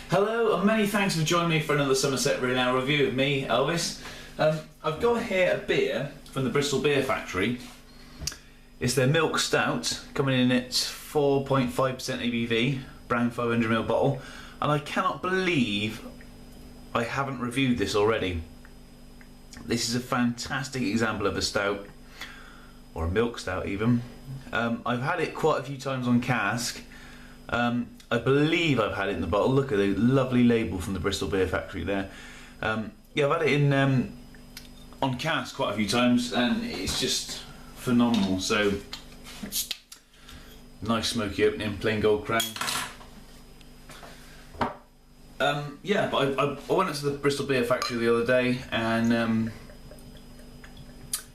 Hello and many thanks for joining me for another Somerset Real Ale review of me, Elvis. I've got here a beer from the Bristol Beer Factory. It's their Milk Stout, coming in at 4.5% ABV, brown 500ml bottle, and I cannot believe I haven't reviewed this already. This is a fantastic example of a stout, or a milk stout even. I've had it quite a few times on cask. I believe I've had it in the bottle. Look at the lovely label from the Bristol Beer Factory there. Yeah, I've had it in on cask quite a few times, and it's just phenomenal. So nice smoky opening, plain gold crown. Yeah, but I went up to the Bristol Beer Factory the other day and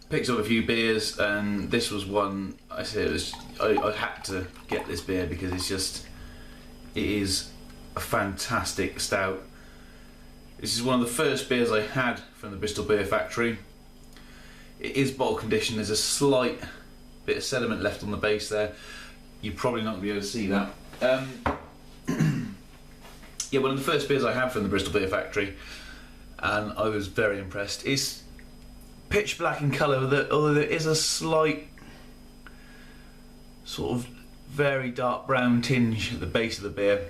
picked up a few beers, and this was one. I had to get this beer because it is a fantastic stout. This is one of the first beers I had from the Bristol Beer Factory. It is bottle conditioned. There's a slight bit of sediment left on the base there. You're probably not going to be able to see that. Yeah, one of the first beers I had from the Bristol Beer Factory, and I was very impressed. It's pitch black in colour, although there is a slight sort of very dark brown tinge at the base of the beer.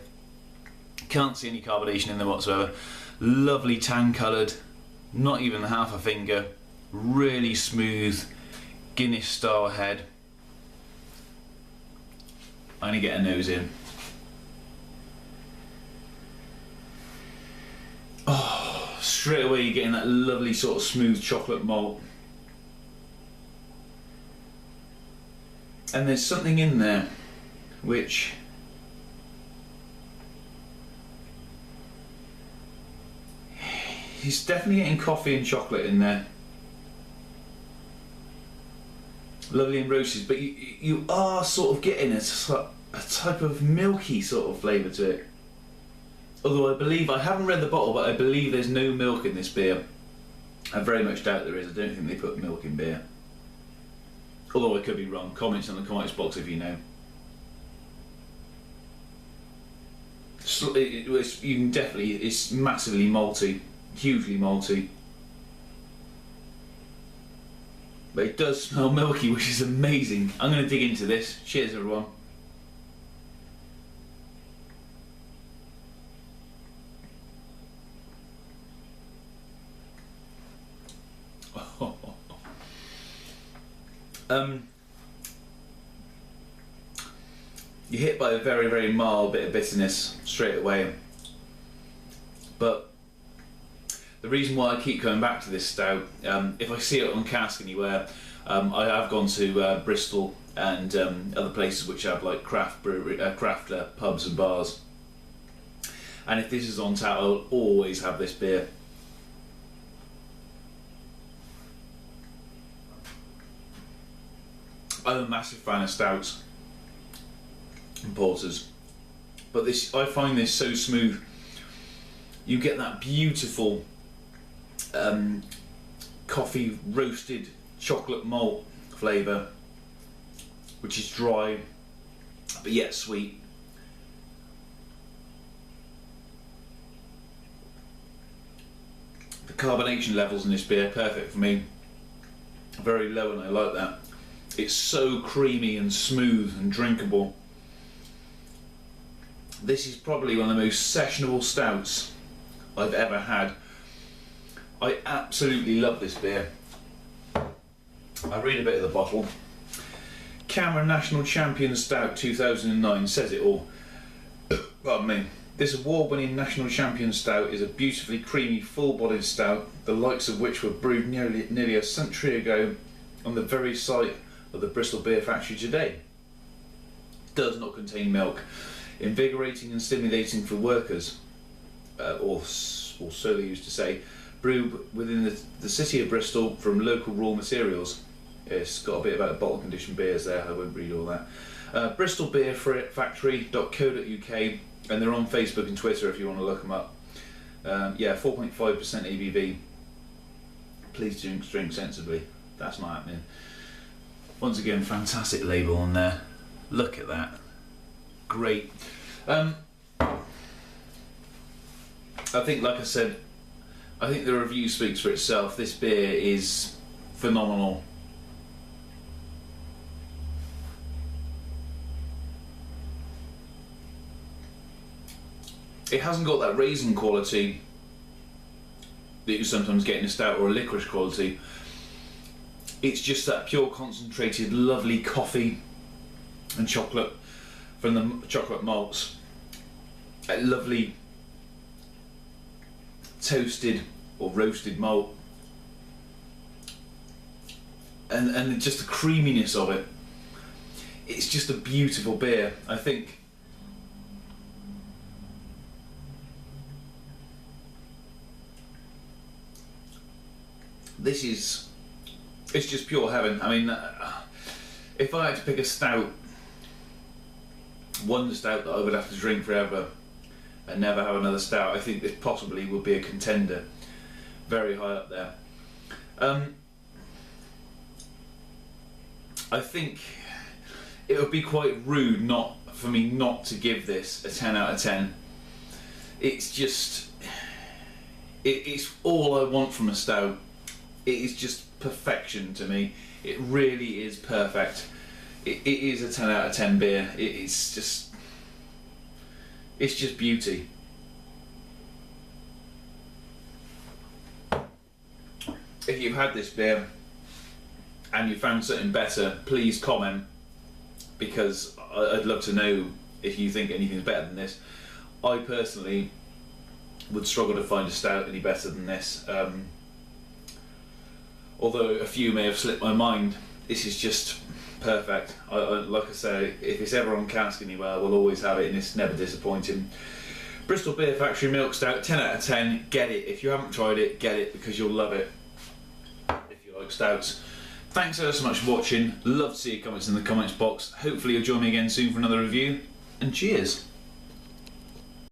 Can't see any carbonation in them whatsoever. Lovely tan coloured, not even half a finger. Really smooth Guinness style head. I'm going to get a nose in. Oh, straight away you're getting that lovely sort of smooth chocolate malt. And there's something in there which he's definitely getting coffee and chocolate in there. Lovely and roasted, but you are sort of getting a type of milky sort of flavour to it. Although I believe, I haven't read the bottle, but I believe there's no milk in this beer. I very much doubt there is. I don't think they put milk in beer. Although I could be wrong. Comments in the comments box if you know. You can definitely, it's massively malty, hugely malty. But it does smell milky, which is amazing. I'm going to dig into this. Cheers, everyone. You're hit by a very, very mild bit of bitterness straight away. But the reason why I keep coming back to this stout, if I see it on cask anywhere, I have gone to Bristol and other places which have like craft pubs and bars. And if this is on tap, I'll always have this beer. I'm a massive fan of stouts and porters, but this, I find this so smooth. You get that beautiful coffee roasted chocolate malt flavour, which is dry but yet sweet. The carbonation levels in this beer are perfect for me. Very low, and I like that. It's so creamy and smooth and drinkable. This is probably one of the most sessionable stouts I've ever had. I absolutely love this beer. I read a bit of the bottle. Cameron National Champion Stout 2009 says it all. Pardon me. This award-winning National Champion Stout is a beautifully creamy, full-bodied stout, the likes of which were brewed nearly a century ago on the very site of the Bristol Beer Factory today. Does not contain milk. Invigorating and stimulating for workers, or so they used to say. Brewed within the city of Bristol from local raw materials. It's got a bit about bottle conditioned beers there, I won't read all that. BristolBeerFactory.co.uk, and they're on Facebook and Twitter if you want to look them up. Yeah, 4.5% ABV. Please drink sensibly. That's not happening. Once again, fantastic label on there. Look at that. Great. I think, like I said, I think the review speaks for itself. This beer is phenomenal. It hasn't got that raisin quality that you sometimes get in a stout, or a licorice quality. It's just that pure concentrated lovely coffee and chocolate from the chocolate malts. A lovely toasted or roasted malt, and just the creaminess of it. It's just a beautiful beer. I think this is, it's just pure heaven. I mean, if I had to pick a stout, one stout that I would have to drink forever and never have another stout, I think this possibly would be a contender, very high up there. I think it would be quite rude for me not to give this a 10 out of 10. It's just, it's all I want from a stout. It is just perfection to me. It really is perfect. It is a 10 out of 10 beer. It's just beauty. If you've had this beer and you found something better, please comment, because I'd love to know if you think anything's better than this. I personally would struggle to find a stout any better than this. Although a few may have slipped my mind, this is just perfect. Like I say, if it's ever on cask anywhere, we'll always have it, and it's never disappointing. Bristol Beer Factory Milk Stout, 10 out of 10. Get it. If you haven't tried it, get it, because you'll love it if you like stouts. Thanks ever so much for watching. Love to see your comments in the comments box. Hopefully you'll join me again soon for another review, and cheers.